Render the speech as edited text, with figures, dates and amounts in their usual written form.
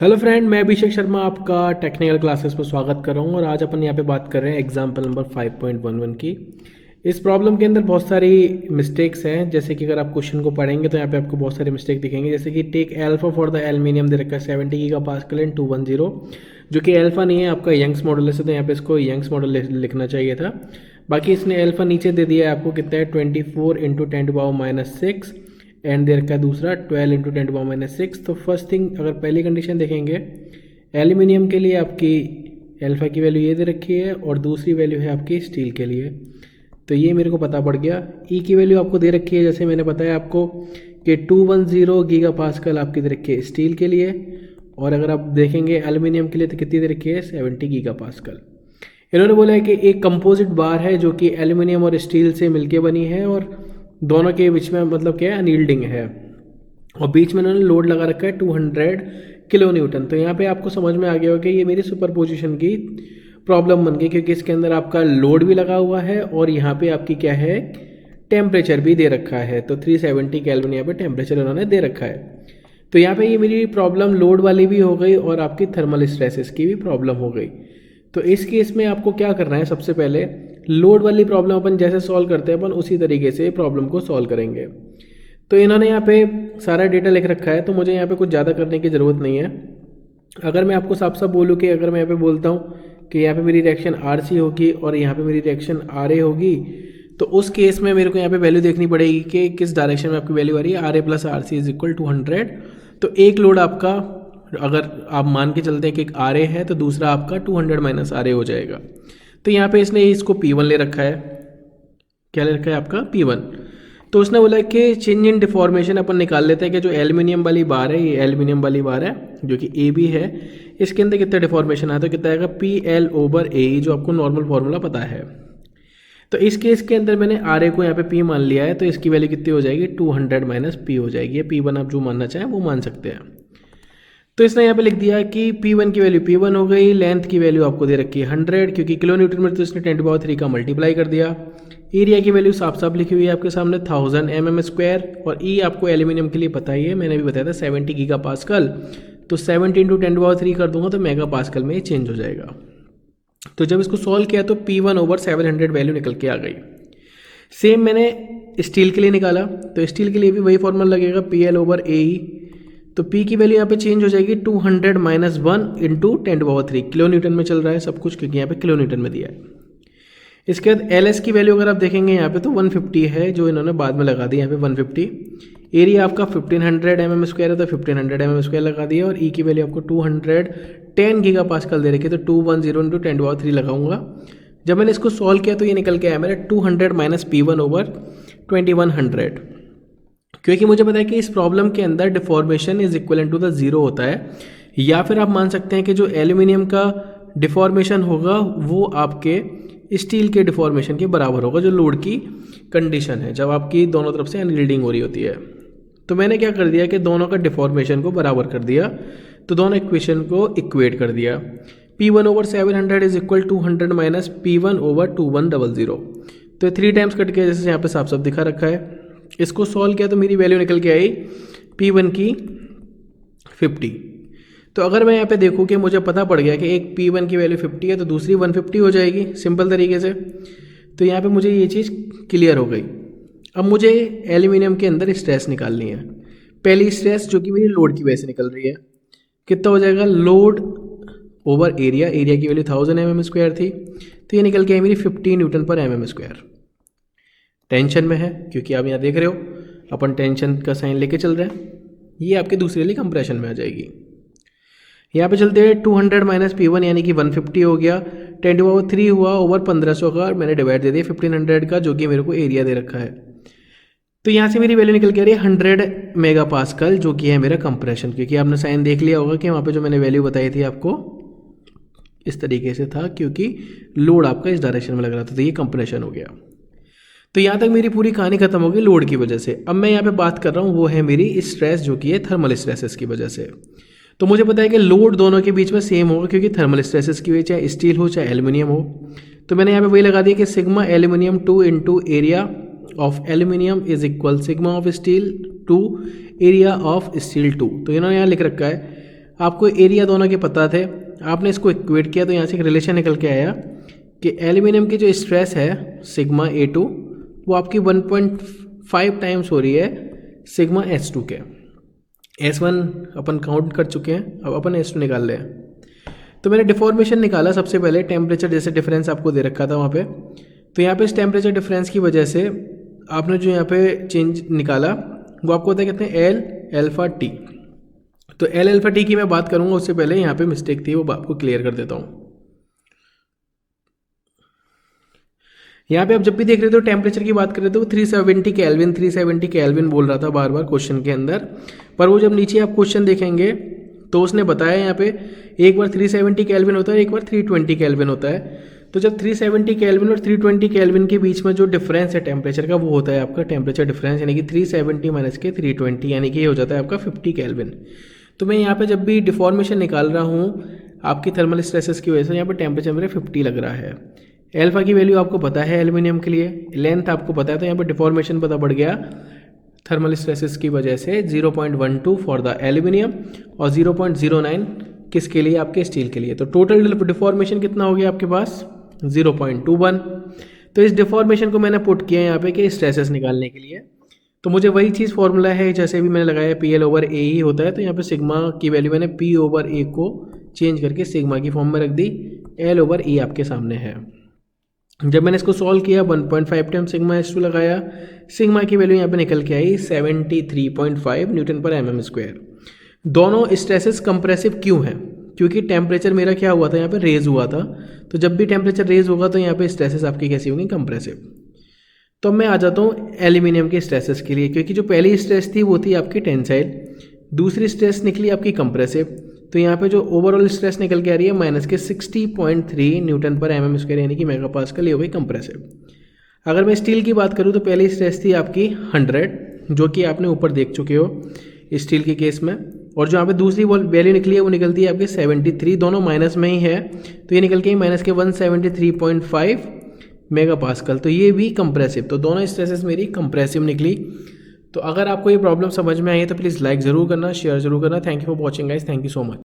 Hello friend, मैं अभिषेक शर्मा आपका technical classes में स्वागत कर रहा हूँ। और आज अपन यहाँ पे बात कर रहे हैं एग्जाम्पल नंबर 5.11 की। इस प्रॉब्लम के अंदर बहुत सारी मिस्टेक्स हैं। जैसे कि अगर आप क्वेश्चन को पढ़ेंगे तो यहाँ पे आपको बहुत सारे मिस्टेक दिखेंगे। जैसे कि take alpha for the aluminium दे रखा है 70 गीगापास्कल एंड 210, जो कि एल्फा नहीं है, आपका यंग्स मॉडल है, तो यहाँ पे इसको यंग्स मॉडल लिखना चाहिए था। बाकी इसने एल्फा नीचे दे दिया है आपको कितना है 24 इंटू 10⁻⁻6 एंड दे रखा है दूसरा 12 इंटू 10⁻⁻6। तो फर्स्ट थिंग, अगर पहली कंडीशन देखेंगे एल्यूमिनियम के लिए आपकी एल्फा की वैल्यू ये दे रखी है और दूसरी वैल्यू है आपकी स्टील के लिए। तो ये मेरे को पता पड़ गया। ई की वैल्यू आपको दे रखी है, जैसे मैंने बताया आपको कि 210 गीगापास्कल आपकी दे रखी है स्टील के लिए। और अगर आप देखेंगे एल्यूमिनियम के लिए तो कितनी दे रखी है 70 गीगापास्कल। इन्होंने बोला है कि एक कंपोजिट बार है जो कि एल्यूमिनियम और स्टील से मिलके बनी है और दोनों के बीच में मतलब क्या है अनयील्डिंग है, और बीच में इन्होंने लोड लगा रखा है 200 किलो न्यूटन। तो यहाँ पे आपको समझ में आ गया होगा कि ये मेरी सुपरपोजिशन की प्रॉब्लम बन गई, क्योंकि इसके अंदर आपका लोड भी लगा हुआ है और यहाँ पे आपकी क्या है टेम्परेचर भी दे रखा है। तो 370 केल्विन यहाँ पे टेम्परेचर उन्होंने दे रखा है। तो यहाँ पे ये मेरी प्रॉब्लम लोड वाली भी हो गई और आपकी थर्मल स्ट्रेसेस की भी प्रॉब्लम हो गई। तो इस केस में आपको क्या करना है, सबसे पहले लोड वाली प्रॉब्लम अपन जैसे सॉल्व करते हैं अपन उसी तरीके से प्रॉब्लम को सॉल्व करेंगे। तो इन्होंने यहाँ पे सारा डेटा लिख रखा है, तो मुझे यहाँ पे कुछ ज़्यादा करने की ज़रूरत नहीं है। अगर मैं आपको साफ साफ बोलूँ कि अगर मैं यहाँ पे बोलता हूँ कि यहाँ पे मेरी रिएक्शन RC होगी और यहाँ पे मेरी रिएक्शन RA होगी, तो उस केस में मेरे को यहाँ पे वैल्यू देखनी पड़ेगी कि किस डायरेक्शन में आपकी वैल्यू आ रही है। RA plus RC is equal 200। तो एक लोड आपका अगर आप मान के चलते हैं कि एक RA है तो दूसरा आपका 200 माइनस RA हो जाएगा। तो यहाँ पे इसने इसको P1 ले रखा है। क्या ले रखा है आपका P1। तो उसने बोला कि चेंज इन डिफॉर्मेशन अपन निकाल लेते हैं कि जो एल्यूमिनियम वाली बार है, ये एल्यूमिनियम वाली बार है जो कि AB है, इसके अंदर कितना डिफॉर्मेशन आया तो कितना आएगा PL/AE, जो आपको नॉर्मल फार्मूला पता है। तो इस केस के अंदर मैंने RA को यहाँ पे P मान लिया है, तो इसकी वैल्यू कितनी हो जाएगी 200 माइनस P हो जाएगी। ये P1 आप जो मानना चाहें वो मान सकते हैं। तो इसने यहाँ पे लिख दिया कि P1 की वैल्यू P1 हो गई, लेंथ की वैल्यू आपको दे रखी है 100, क्योंकि किलो न्यूटन में तो इसने 10⁻³ का मल्टीप्लाई कर दिया। एरिया की वैल्यू साफ साफ लिखी हुई है आपके सामने 1000 mm², और ई आपको एल्यूमिनियम के लिए पता ही है, मैंने भी बताया था 70 गीगापास्कल। तो 70 इंटू 10⁻³ कर दूंगा तो मेगा पास्कल में ये चेंज हो जाएगा। तो जब इसको सॉल्व किया तो P1/700 वैल्यू निकल के आ गई। सेम मैंने स्टील के लिए निकाला, तो स्टील के लिए भी वही फॉर्मूला लगेगा PL/AE। तो P की वैल्यू यहाँ पे चेंज हो जाएगी 200 माइनस 1 इंटू 10⁻³ किलो न्यूटन में चल रहा है सब कुछ, क्योंकि यहाँ पे किलो न्यूटन में दिया है। इसके बाद LS की वैल्यू अगर आप देखेंगे यहाँ पे तो 150 है, जो इन्होंने बाद में लगा दी यहाँ पे 150। एरिया आपका 1500 mm² है तो 1500 mm² लगा दिया, और E की वैल्यू आपको 210 गीगापास्कल दे रखी है, तो 210 इंटू 10⁻³ लगाऊंगा। जब मैंने इसको सॉल्व किया तो ये निकल के आया मेरा 200 माइनस P1/2100, क्योंकि मुझे पता है कि इस प्रॉब्लम के अंदर deformation is equivalent to the 0 होता है। या फिर आप मान सकते हैं कि जो एल्यूमिनियम का डिफॉर्मेशन होगा वो आपके स्टील के डिफॉर्मेशन के बराबर होगा, जो लोड की कंडीशन है जब आपकी दोनों तरफ से अनयील्डिंग हो रही होती है। तो मैंने क्या कर दिया कि दोनों का डिफॉर्मेशन को बराबर कर दिया, तो दोनों इक्वेशन को इक्वेट कर दिया। P1/700 is equal 200 minus P1/2100। तो 3 टाइम्स कट गया, जैसे यहाँ पे साफ साफ दिखा रखा है। इसको सॉल्व किया तो मेरी वैल्यू निकल के आई P1 की 50। तो अगर मैं यहाँ पे देखूँ कि मुझे पता पड़ गया कि एक P1 की वैल्यू 50 है तो दूसरी 150 हो जाएगी सिंपल तरीके से। तो यहाँ पे मुझे ये चीज़ क्लियर हो गई। अब मुझे एल्यूमिनियम के अंदर स्ट्रेस निकालनी है। पहली स्ट्रेस जो कि मेरी लोड की वजह से निकल रही है, कितना हो जाएगा लोड ओवर एरिया। एरिया की वैल्यू 1000 mm² थी, तो ये निकल के आई मेरी 50 न्यूटन पर mm²। टेंशन में है, क्योंकि आप यहाँ देख रहे हो अपन टेंशन का साइन लेके चल रहे हैं। ये आपके दूसरे लिए कंप्रेशन में आ जाएगी। यहाँ पे चलते हैं 200 माइनस P1 यानी कि 150 हो गया, 10⁻³ हुआ ओवर 1500 का, और मैंने डिवाइड दे दिया 1500 का, जो कि मेरे को एरिया दे रखा है। तो यहाँ से मेरी वैल्यू निकल के आ रही है 100 मेगापास्कल, जो कि है मेरा कंप्रेशन। क्योंकि आपने साइन देख लिया होगा कि वहाँ पे जो मैंने वैल्यू बताई थी आपको इस तरीके से था, क्योंकि लोड आपका इस डायरेक्शन में लग रहा था, तो ये कंप्रेशन हो गया। तो यहाँ तक मेरी पूरी कहानी खत्म हो गई लोड की वजह से। अब मैं यहाँ पे बात कर रहा हूँ वो है मेरी स्ट्रेस, जो कि है थर्मल स्ट्रेसेस की वजह से। तो मुझे पता है कि लोड दोनों के बीच में सेम होगा, क्योंकि थर्मल स्ट्रेसेस की वजह चाहे स्टील हो चाहे एल्यूमिनियम हो। तो मैंने यहाँ पे वही लगा दिया कि sigma aluminium 2 into area of aluminium is equal sigma of steel 2 area of steel 2। तो इन्होंने यहाँ लिख रखा है आपको एरिया दोनों के पता थे, आपने इसको इक्वेट किया तो यहाँ से एक रिलेशन निकल के आया कि एल्यूमिनियम की जो स्ट्रेस है सिग्मा A2 वो आपकी 1.5 टाइम्स हो रही है सिग्मा S2 के। S1 अपन काउंट कर चुके हैं, अब अपन S2 निकाल रहे हैं। तो मैंने डिफॉर्मेशन निकाला सबसे पहले, टेम्परेचर जैसे डिफरेंस आपको दे रखा था वहाँ पे। तो यहाँ पे इस टेम्परेचर डिफरेंस की वजह से आपने जो यहाँ पे चेंज निकाला वो आपको होता है कहते हैं एल अल्फा टी। तो एल अल्फा टी की मैं बात करूँगा, उससे पहले यहाँ पे मिस्टेक थी वो आपको क्लियर कर देता हूँ। यहाँ पे आप जब भी देख रहे थे टेम्परेचर की बात कर रहे थे वो 370 केल्विन बोल रहा था बार बार क्वेश्चन के अंदर, पर वो जब नीचे आप क्वेश्चन देखेंगे तो उसने बताया यहाँ पे एक बार 370 केल्विन होता है, एक बार 320 केल्विन होता है। तो जब 370 केल्विन और 320 केल्विन के बीच में जो डिफरेंस है टेम्परेचर का वो होता है आपका टेम्परेचर डिफरेंस, यानी कि 370 माइनस के 320 यानी कि ये हो जाता है आपका 50 केल्विन। तो मैं यहाँ पे जब भी डिफॉर्मेशन निकाल रहा हूँ आपकी थर्मल स्ट्रेसेस की वजह से यहाँ पे टेम्परेचर मेरे 50 लग रहा है। एल्फा की वैल्यू आपको पता है एल्यूमिनियम के लिए, लेंथ आपको पता है, तो यहाँ पे डिफॉर्मेशन पता पड़ गया थर्मल स्ट्रेसेस की वजह से 0.12 फॉर द एल्यूमिनियम और 0.09 किसके लिए, आपके स्टील के लिए। तो टोटल डिफॉर्मेशन कितना हो गया आपके पास 0.21। तो इस डिफॉर्मेशन को मैंने पुट किया यहाँ पे कि स्ट्रेसेस निकालने के लिए। तो मुझे वही चीज़ फॉर्मूला है जैसे भी मैंने लगाया PL/A ही होता है। तो यहाँ पे सिग्मा की वैल्यू मैंने P/A को चेंज करके सिग्मा की फॉर्म में रख दी, L/E आपके सामने है। जब मैंने इसको सॉल्व किया 1.5 टाइम सिग्मा S2 लगाया, सिग्मा की वैल्यू यहाँ पे निकल के आई 73.5 न्यूटन पर mm स्क्वायर। दोनों स्ट्रेसेस कंप्रेसिव क्यों हैं, क्योंकि टेम्परेचर मेरा क्या हुआ था यहाँ पे रेज हुआ था। तो जब भी टेम्परेचर रेज होगा तो यहाँ पे स्ट्रेसेस आपकी कैसी होंगी, कंप्रेसिव। तो अब मैं आ जाता हूँ एल्यूमिनियम के स्ट्रेसेस के लिए, क्योंकि जो पहली स्ट्रेस थी वो थी आपकी टेंसाइल, दूसरी स्ट्रेस निकली आपकी कंप्रेसिव। तो यहाँ पे जो ओवरऑल स्ट्रेस निकल के आ रही है माइनस के 60.3 न्यूटन पर mm स्क्वायर यानी कि मेगा पास्कल, ये हो गई कंप्रेसिव। अगर मैं स्टील की बात करूँ तो पहली स्ट्रेस थी आपकी 100, जो कि आपने ऊपर देख चुके हो स्टील के केस में, और जो यहाँ पे दूसरी वैल्यू निकली है वो निकलती है आपकी 73, दोनों माइनस में ही है। तो ये निकल के माइनस के 173.5 मेगा पास्कल, तो ये भी कंप्रेसिव। तो दोनों स्ट्रेसेस मेरी कंप्रेसिव निकली। तो अगर आपको ये प्रॉब्लम समझ में आई है तो प्लीज़ लाइक ज़रूर करना, शेयर ज़रूर करना। Thank you for watching guys, thank you so much.